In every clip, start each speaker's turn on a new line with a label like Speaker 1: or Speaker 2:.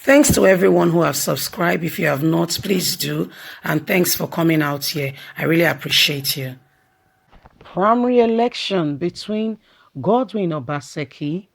Speaker 1: Thanks to everyone who have subscribed. If you have not, please do. And thanks for coming out here. I really appreciate you. Primary election between Godwin Obaseki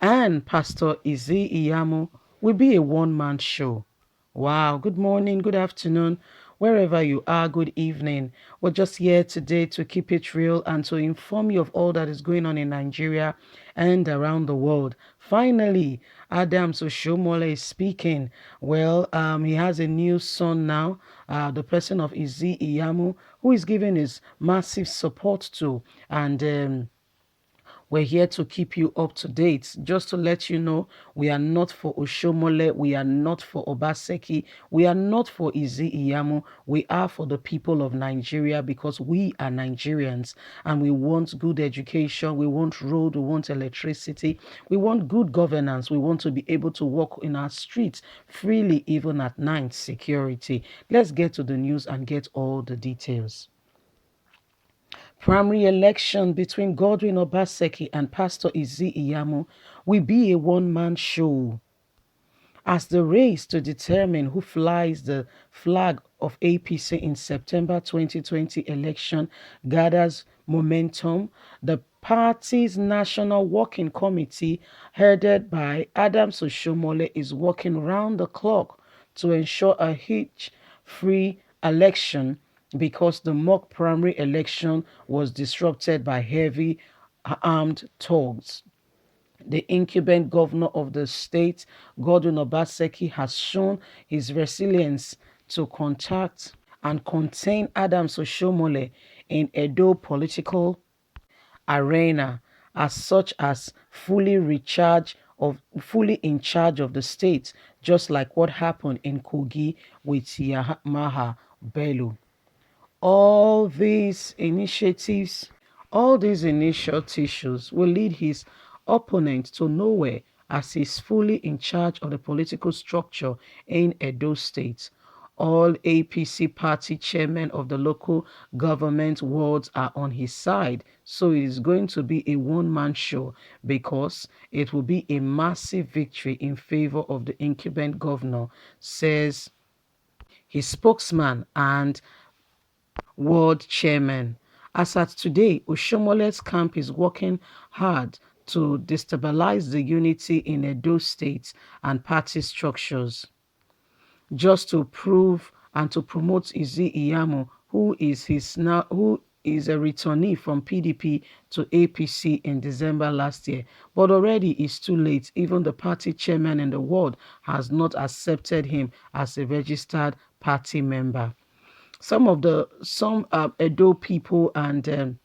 Speaker 1: and Pastor Ize-Iyamu will be a one-man show. Wow, good morning, good afternoon, wherever you are, good evening. We're just here today to keep it real and to inform you of all that is going on in Nigeria and around the world. Finally, Adams Oshomole is speaking. Well, he has a new son now, the person of Ize-Iyamu, who is giving his massive support to. And we're here to keep you up to date. Just to let you know, we are not for Oshomole, we are not for Obaseki, we are not for Ize-Iyamu, we are for the people of Nigeria because we are Nigerians and we want good education, we want road, we want electricity, we want good governance, we want to be able to walk in our streets freely even at night, security. Let's get to the news and get all the details. Primary election between Godwin Obaseki and Pastor Ize-Iyamu will be a one-man show as the race to determine who flies the flag of APC in September 2020 election gathers momentum. The party's National Working Committee, headed by Adams Oshomole, is working round the clock to ensure a hitch-free election because the mock primary election was disrupted by heavy armed thugs. The incumbent governor of the state, Godwin Obaseki, has shown his resilience to contact and contain Adams Oshomole in Edo political arena as such as fully in charge of the state, just like what happened in Kogi with Yamaha Bello. All these initiatives, all these initial tissues will lead his opponent to nowhere as he's fully in charge of the political structure in Edo State. All APC party chairmen of the local government wards are on his side, so it is going to be a one-man show because it will be a massive victory in favor of the incumbent governor, says his spokesman and World Chairman. As at today, Oshomole's camp is working hard to destabilize the unity in Edo State and party structures, just to prove and to promote Ize-Iyamu, who is a returnee from PDP to APC in December last year. But already it's too late. Even the party chairman in the world has not accepted him as a registered party member. Some Edo people and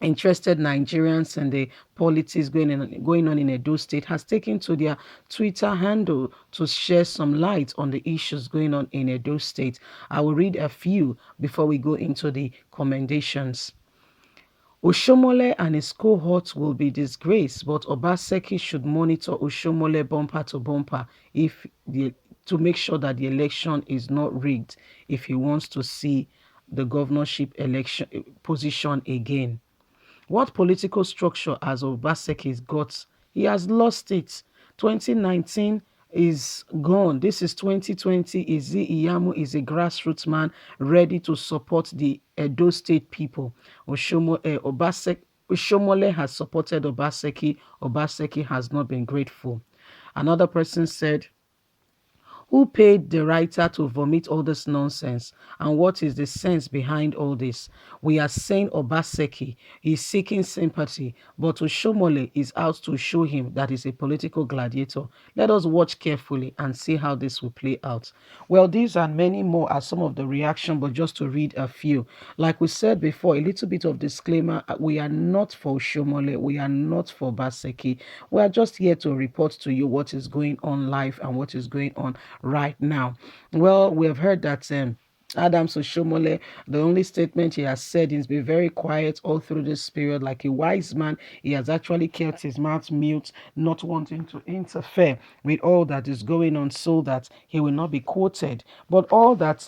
Speaker 1: interested Nigerians and the politics going on in Edo State has taken to their Twitter handle to share some light on the issues going on in Edo State. I will read a few before we go into the commendations. Oshomole and his cohorts will be disgraced, but Obaseki should monitor Oshomole bumper to bumper to make sure that the election is not rigged if he wants to see the governorship election position again. What political structure has Obaseki got? He has lost it. 2019 is gone. This is 2020. Ize-Iyamu is a grassroots man ready to support the Edo State people. Oshomole has supported Obaseki. Obaseki has not been grateful. Another person said, who paid the writer to vomit all this nonsense? And what is the sense behind all this? We are saying Obaseki is seeking sympathy, but Oshomole is out to show him that he's a political gladiator. Let us watch carefully and see how this will play out. Well, these and many more are some of the reaction, but just to read a few. Like we said before, a little bit of disclaimer. We are not for Oshomole. We are not for Obaseki. We are just here to report to you what is going on live and what is going on right now. Well, we have heard that Adams Oshomole, the only statement he has said is be very quiet all through this period. Like a wise man, he has actually kept his mouth mute, not wanting to interfere with all that is going on so that he will not be quoted. But all that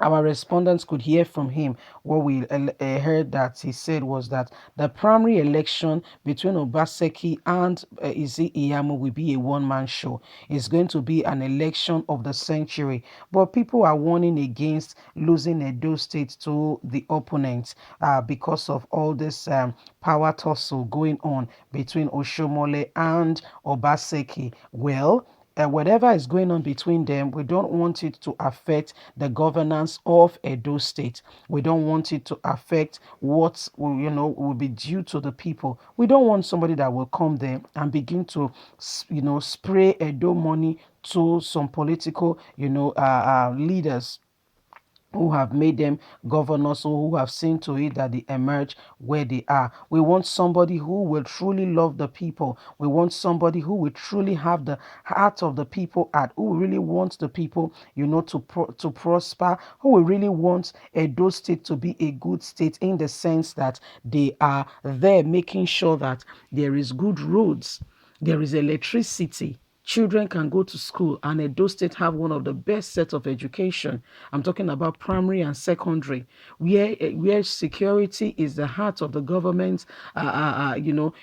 Speaker 1: our respondents could hear from him. What we heard that he said was that the primary election between Obaseki and Ize-Iyamu will be a one-man show. It's going to be an election of the century. But people are warning against losing Edo State to the opponents because of all this power tussle going on between Oshomole and Obaseki. Well, whatever is going on between them, we don't want it to affect the governance of Edo State. We don't want it to affect what will be due to the people. We don't want somebody that will come there and begin to spray Edo money to some political leaders who have made them governors or who have seen to it that they emerge where they are. We want somebody who will truly love the people. We want somebody who will truly have the heart of the people at who really wants the people, to prosper, who will really want Edo State to be a good state in the sense that they are there making sure that there is good roads, there is electricity, children can go to school, and Edo State have one of the best set of education. I'm talking about primary and secondary, where security is the heart of the government,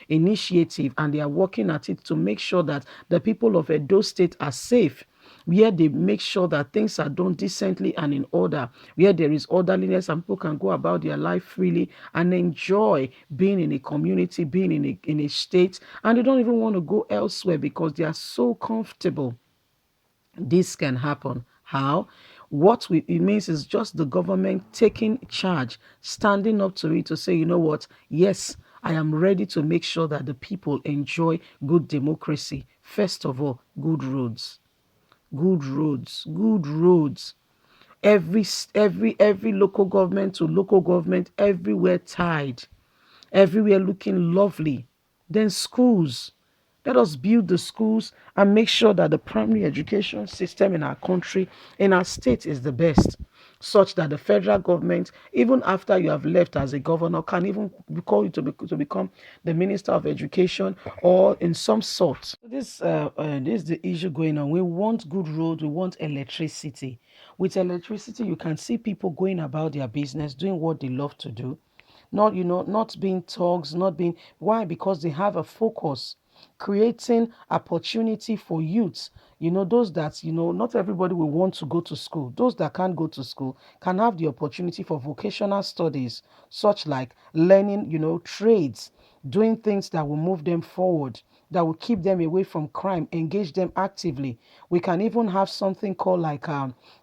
Speaker 1: initiative, and they are working at it to make sure that the people of Edo State are safe, where they make sure that things are done decently and in order, where there is orderliness and people can go about their life freely and enjoy being in a community, being in a state, and they don't even want to go elsewhere because they are so comfortable. This can happen. How? It means is just the government taking charge, standing up to it to say, you know what, yes, I am ready to make sure that the people enjoy good democracy. First of all, good roads, good roads, good roads. Every local government to local government, everywhere tied, everywhere looking lovely. Then schools. Let us build the schools and make sure that the primary education system in our country, in our state, is the best, such that the federal government, even after you have left as a governor, can even call you to become the minister of education or in some sort. This is the issue going on. We want good roads, we want electricity. With electricity, you can see people going about their business, doing what they love to do, not being thugs, not being, why? Because they have a focus, creating opportunity for youths. Those that, not everybody will want to go to school. Those that can't go to school can have the opportunity for vocational studies, such like learning, trades, doing things that will move them forward, that will keep them away from crime, engage them actively. We can even have something called like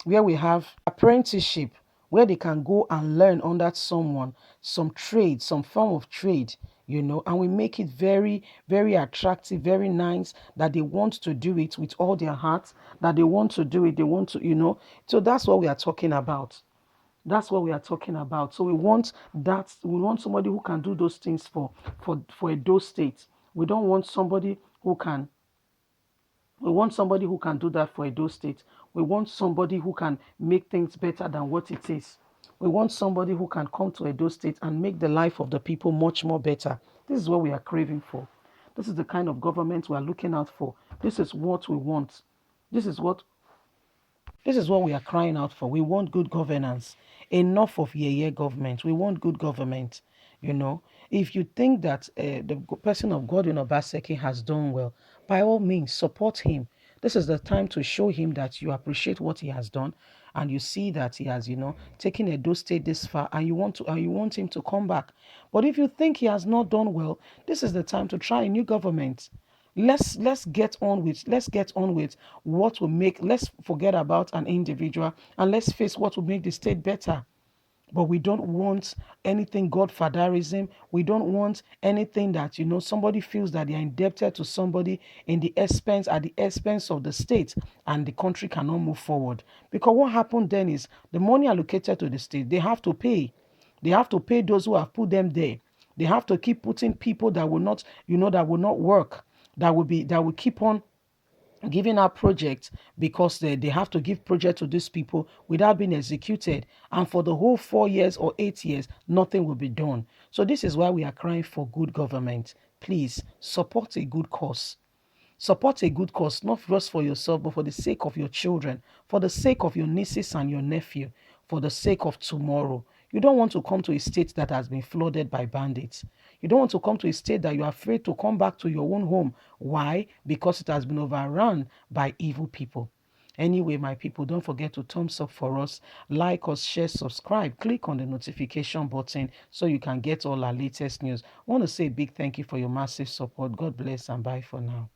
Speaker 1: where we have apprenticeship, where they can go and learn under someone, some trade, some form of trade, and we make it very, very attractive, very nice, that they want to do it with all their heart, that they want to do it, they want to, So that's what we are talking about. That's what we are talking about. So we want somebody who can do those things for Edo State. We don't want somebody who can we want somebody who can do that for Edo State. We want somebody who can make things better than what it is. We want somebody who can come to Edo State and make the life of the people much more better. This is what we are craving for. This is the kind of government we are looking out for. This is what we want. This is what this is what we are crying out for. We want good governance. Enough of yeah government. We want good government. If you think that the person of Godwin Obaseki has done well, by all means, support him. This is the time to show him that you appreciate what he has done, and you see that he has, taken Edo State this far, and you want him to come back. But if you think he has not done well, this is the time to try a new government. Let's get on with what will make, let's forget about an individual and let's face what will make the state better. But we don't want anything godfatherism. We don't want anything that, somebody feels that they are indebted to somebody at the expense of the state, and the country cannot move forward. Because what happened then is the money allocated to the state, they have to pay. They have to pay those who have put them there. They have to keep putting people that will not, that will not work, that will keep on giving out projects, because they have to give project to these people without being executed, and for the whole 4 years or 8 years nothing will be done. So this is why we are crying for good government. Please support a good cause. Support a good cause, not just for yourself, but for the sake of your children, for the sake of your nieces and your nephew, for the sake of tomorrow. You don't want to come to a state that has been flooded by bandits. You don't want to come to a state that you're afraid to come back to your own home. Why? Because it has been overrun by evil people. Anyway, my people, don't forget to thumbs up for us, like us, share, subscribe, click on the notification button so you can get all our latest news. I want to say a big thank you for your massive support. God bless and bye for now.